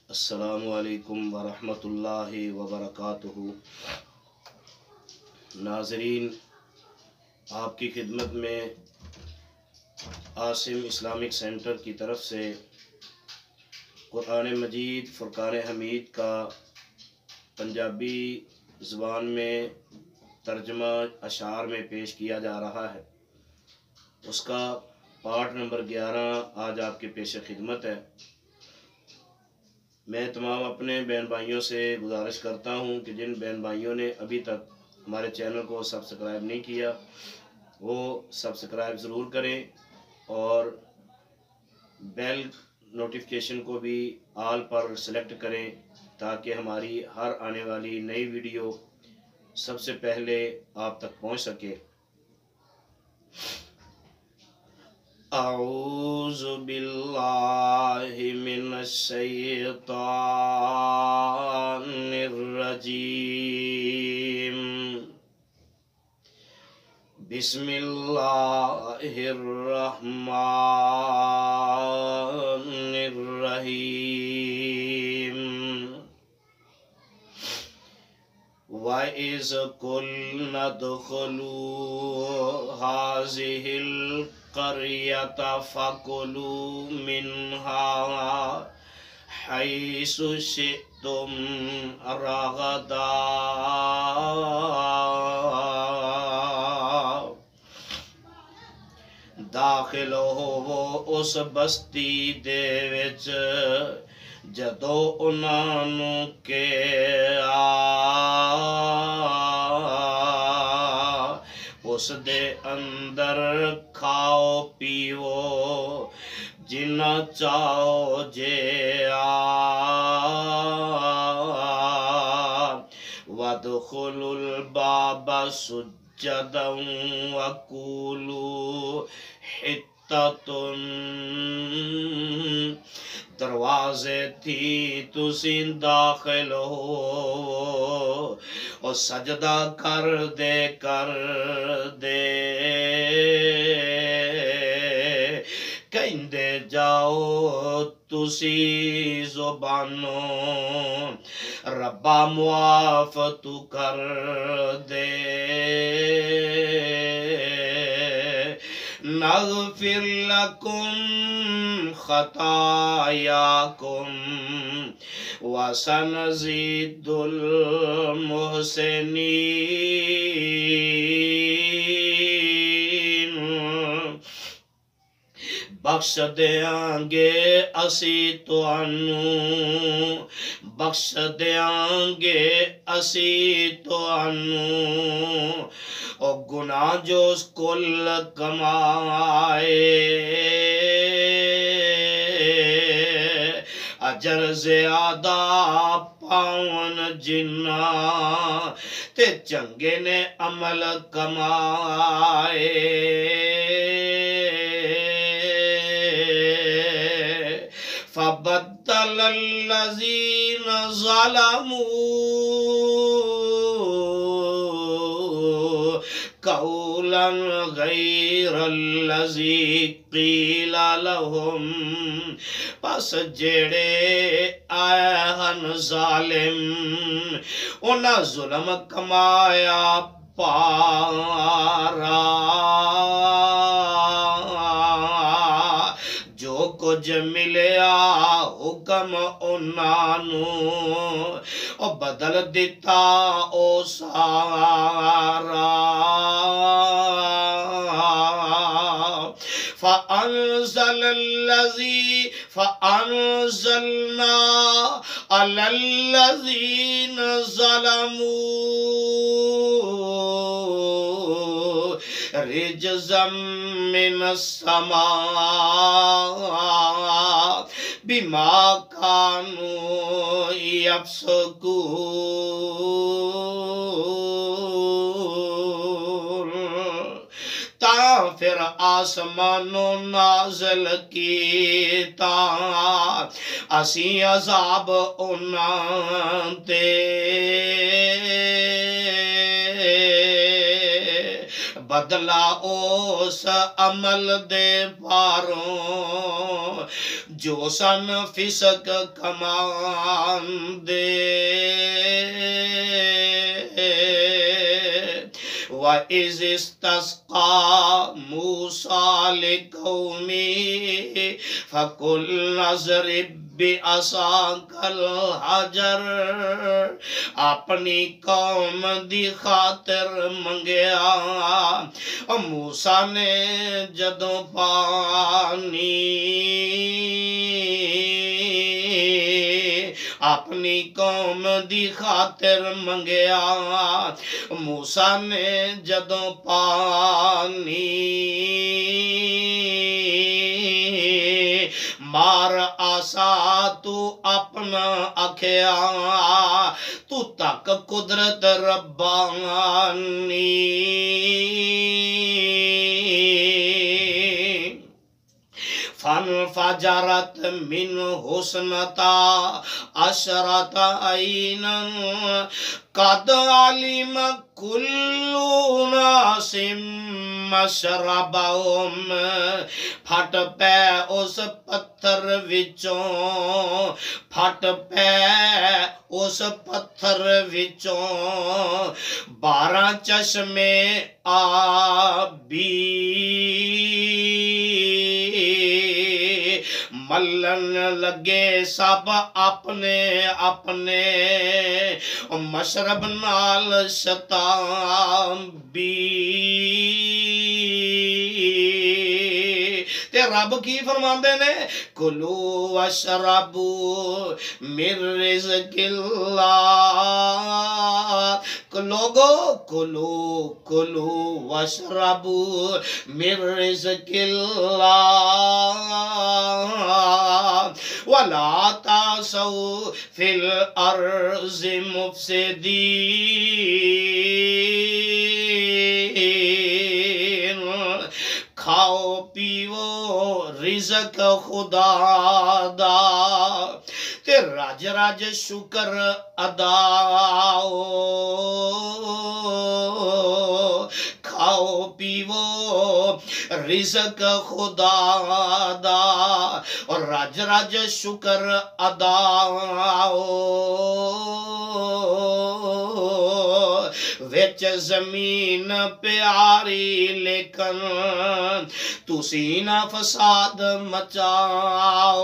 السلام علیکم ورحمۃ اللہ وبرکاتہ۔ ناظرین، آپ کی خدمت میں عاصم اسلامک سینٹر کی طرف سے قرآن مجید فرقان حمید کا پنجابی زبان میں ترجمہ اشعار میں پیش کیا جا رہا ہے۔ اس کا پارٹ نمبر 11 آج آپ کے پیش خدمت ہے۔ میں تمام اپنے بہن بھائیوں سے گزارش کرتا ہوں کہ جن بہن بھائیوں نے ابھی تک ہمارے چینل کو سبسکرائب نہیں کیا وہ سبسکرائب ضرور کریں اور بیل نوٹیفیکیشن کو بھی آل پر سلیکٹ کریں تاکہ ہماری ہر آنے والی نئی ویڈیو سب سے پہلے آپ تک پہنچ سکے۔ اعوذ باللہ من الشیطان الرجیم، بسم اللہ الرحمن الرحیم۔ وَإِذْ قُلْنَا ادْخُلُوا هَٰذِهِ الْقَرْيَةَ فَكُلُوا مِنْهَا حَيْثُ شِئْتُمْ رَغَدًا داخل ہوو اس بستی دے وچ جدو انہاں نوں کہ اس دے اندر کھاؤ پیو جنہ چاہو جے وَادْخُلُوا الْبَابَ سُجَّدًا وَقُولُوا حِطَّةٌ، دروازے تھی تسی داخل ہو اور سجدہ کر دے کہندے جاؤ تسی زبانوں ربا معاف تو کر دے۔ نغفر لکم خطایاکم وسنزید المحسنین، بخش دیاں گے اسی تانوں، بخش دیاں گے اسی تانوں، او گناہ جو اس کل کمائے، اجر زیادہ پاون جنہ تے چنگے نے عمل کمائے۔ فَبَدَّلَ الَّذِينَ ظَلَمُوا قَوْلًا غَيْرَ الَّذِي قِيلَ لَهُمْ، پس جڑے آئے ہن ظالم انہاں ظلم کمایا پارا، جو کچھ ملیا حکم انہاں نوں او بدل دیتا او سارا۔ فَأَنزَلْنَا عَلَى الَّذِينَ ظَلَمُوا رِجْزًا مِّنَ السَّمَاءِ بِمَا كَانُوا يَفْسُقُونَ، پھر آسمانوں نازل کیتا اسی عذاب انہاں تے، بدلا اس عمل دے پاروں جو سن فسق کمان دے وَإِذِ اسْتَسْقَىٰ مُوسَىٰ لِقَوْمِهِ فَقُلْنَا اضْرِب بِعَصَاكَ الْحَجَرَ اپنی قوم دی خاطر منگیا موسیٰ نے جدوں پانی اپنی قوم دی خاطر منگیا موسیٰ نے جدوں پانی مار آسا تو اپنا اکھیا تو تک قدرت ربانی فانفجرت من حسنتا عشرت عینا قد علم کل ناس مشربہم پھٹ پے اس پتھر وچوں پھٹ پے اس پتھر وچوں 12 چشمے آبی ملن لگے سب اپنے اپنے مشرب نال شتابی تے رب کی فرماندے نے کلو واشربو من رزق اللہ لوگو کلو واشربو من رزق اللہ ولا تعصوا فی الارض مفسدین کھاؤ پیو رزق خدا دا تے راج راج شکر اداؤ کھاؤ پیو رزق خدا دا اور راج راج شکر اداؤ وچ زمین پیاری لیکن تسی نہ فساد مچاؤ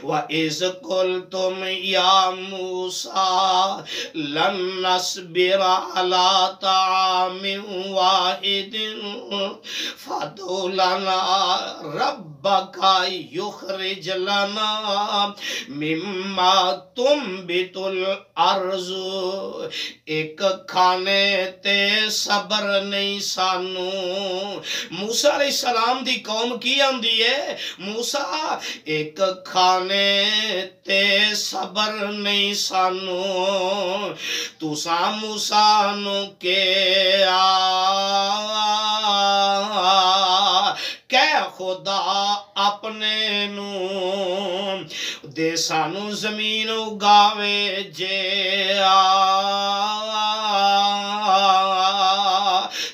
وَإِذْ قُلْتُمْ يَا مُوسَىٰ لَن نَّصْبِرَ عَلَىٰ طَعَامٍ وَاحِدٍ فَادْعُ لَنَا رَبَّكَ يُخْرِجْ لَنَا مِمَّا تُنبِتُ الْأَرْضُ ایک کھانے تے صبر نہیں سانو موسیٰ علیہ السلام دی قوم کی آندی ہے موسیٰ ایک کھانے تے صبر نہیں سانو تساں موسیٰ نو کہ خدا اپنے نو دے سانو زمین اگاوے جے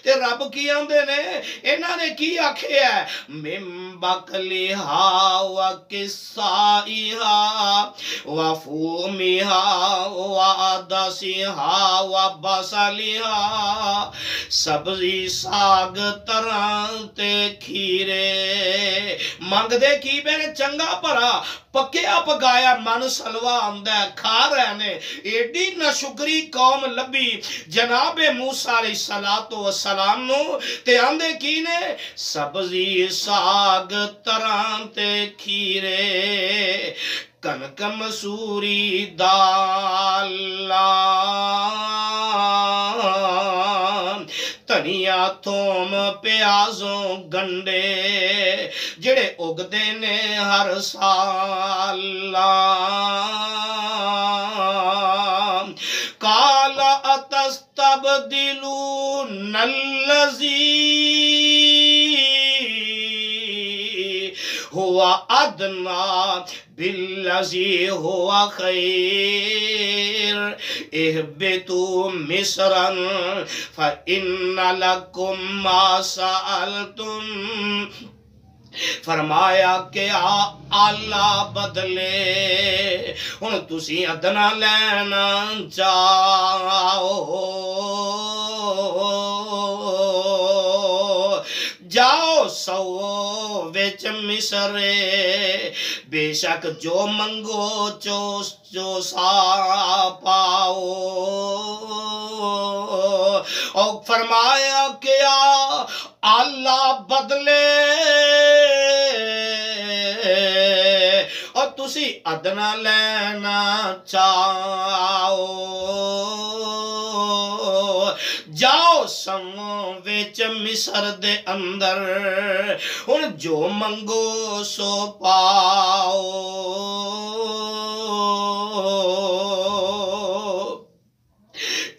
تے رب کی آندے نے انہاں نے کی آکھے ہے من بقلیہا وقصائیہا وفومیہا وعدسیہا وبصلیہا سبزی ساگ تران تے کھیرے مانگ دے کی بینے چنگا پرا پکیا پکایا من سلوہ آندہ کھا رہنے ایڈی نشکری قوم لبی جناب موسیٰ علیہ السلام نو تے آندے کی نے سبزی ساگ تران تے کھیرے کنک مسوری دالان تنیا تھوم پیازوں گنڈے جڑے اگدے نے ہر سال قال اتستبدلون الذی ہوا ادنا بالذی ہوا خیر اہبطوا مصرا فإن لکم ما سألتم فرمایا کہ اللہ بدلے ہن تسی ادنا لینا چاہو جاؤ سو وچ مصر بے شک جو منگو چو سا پاؤ اور فرمایا کہ اللہ بدلے اور تسی ادنا لینا چاہو جاؤ سمو وچ مصر دے اندر ہن جو منگو سو پاؤ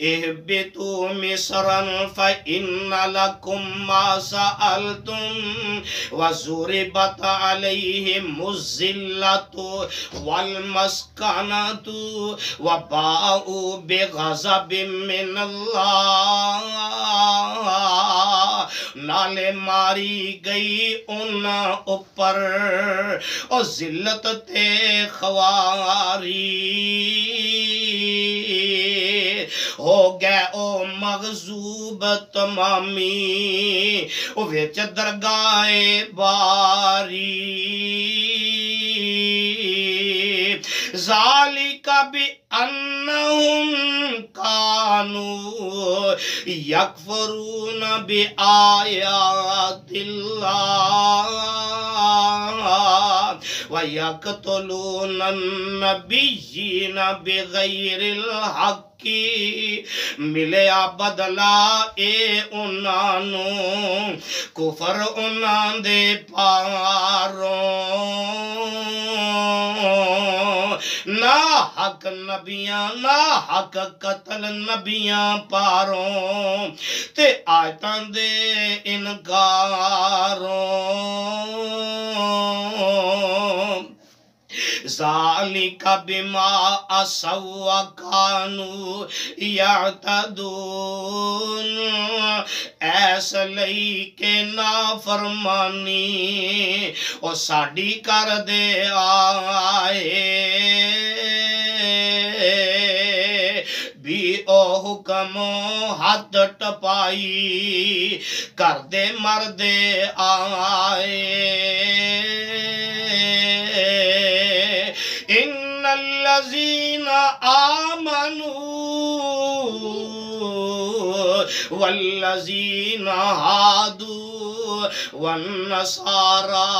اہبطوا مصرا فإن لكم ما سألتم وضربت عليهم الذلة والمسكنة وباءوا بغضب من الله نالے ماری گئی ان اوپر اور ذلت تے خواری ہو گئے او مغضوب تمامی او ویچ درگاہ باری ذالک بأنہم کانوا یکفرون بآیات اللہ وَيَقْتُلُونَ النَّبِيِّينَ بِغَيْرِ الْحَقِّ ملیا بدلا اے انہوں کفر انہاں دے پاروں نہ حق نبیاں نہ حق قتل نبیاں پاروں تے آیتاں دے انکاروں ذالک بما عصوا وکانوا یعتدون ایس لئی کہ نافرمانی او ساڈی کر دے آئے بھی او حکم حد ٹپائی کر دے مردے آئے ان الذین آمنوا والذین ہادوا والنصارى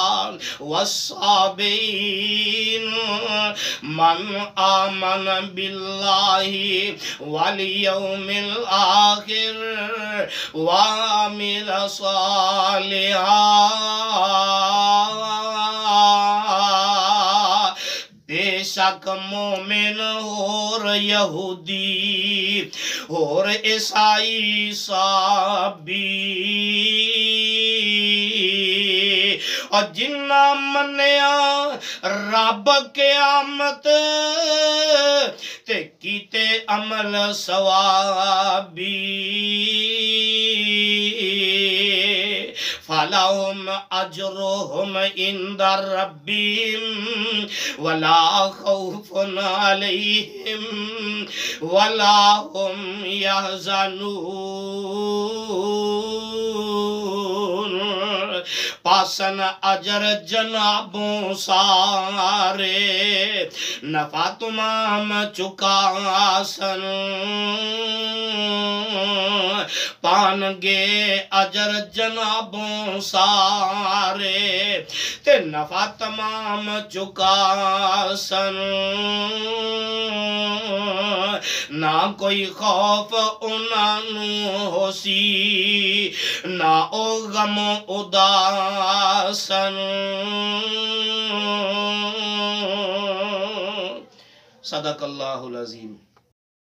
والصابئین من آمن باللہ والیوم الآخر وعمل صالحا بے شک مومن اور یہودی اور عیسائی صابی اور جنہ منیا رب قیامت تے کیتے عمل ثوابی فَلَهُمْ أَجْرُهُمْ عِنْدَ رَبِّهِمْ وَلَا خَوْفٌ عَلَيْهِمْ وَلَا هُمْ يَحْزَنُونَ پاسن اجر جنابوں سارے نفع تمام چکاسن پانگے اجر جنابوں سارے تے نفع تمام چکاسن نہ کوئی خوف انہوں ہو سی نہ او غم اداسن صدق اللہ العظیم.